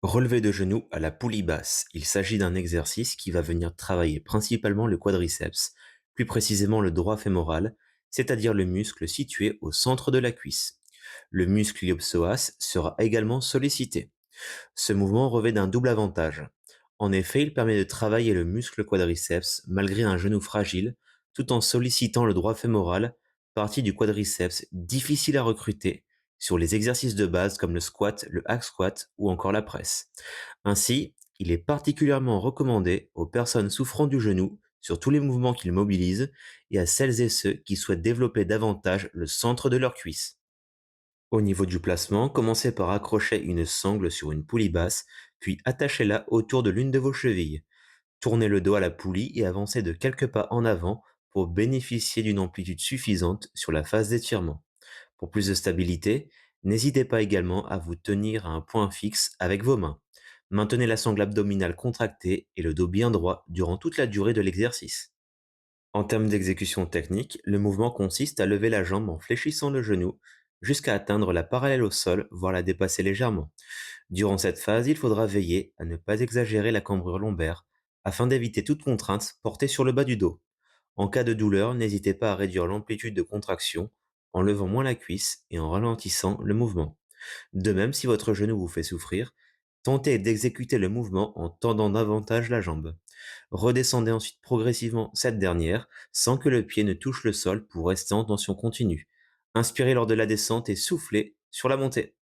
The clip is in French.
Relevé de genoux à la poulie basse. Il s'agit d'un exercice qui va venir travailler principalement le quadriceps, plus précisément le droit fémoral, c'est-à-dire le muscle situé au centre de la cuisse. Le muscle iliopsoas sera également sollicité. Ce mouvement revêt d'un double avantage. En effet, il permet de travailler le muscle quadriceps malgré un genou fragile, tout en sollicitant le droit fémoral, partie du quadriceps difficile à recruter sur les exercices de base comme le squat, le hack squat ou encore la presse. Ainsi, il est particulièrement recommandé aux personnes souffrant du genou sur tous les mouvements qu'il mobilise et à celles et ceux qui souhaitent développer davantage le centre de leur cuisse. Au niveau du placement, commencez par accrocher une sangle sur une poulie basse, puis attachez-la autour de l'une de vos chevilles. Tournez le dos à la poulie et avancez de quelques pas en avant pour bénéficier d'une amplitude suffisante sur la phase d'étirement. Pour plus de stabilité, n'hésitez pas également à vous tenir à un point fixe avec vos mains. Maintenez la sangle abdominale contractée et le dos bien droit durant toute la durée de l'exercice. En termes d'exécution technique, le mouvement consiste à lever la jambe en fléchissant le genou jusqu'à atteindre la parallèle au sol, voire la dépasser légèrement. Durant cette phase, il faudra veiller à ne pas exagérer la cambrure lombaire afin d'éviter toute contrainte portée sur le bas du dos. En cas de douleur, n'hésitez pas à réduire l'amplitude de contraction en levant moins la cuisse et en ralentissant le mouvement. De même, si votre genou vous fait souffrir, tentez d'exécuter le mouvement en tendant davantage la jambe. Redescendez ensuite progressivement cette dernière sans que le pied ne touche le sol pour rester en tension continue. Inspirez lors de la descente et soufflez sur la montée.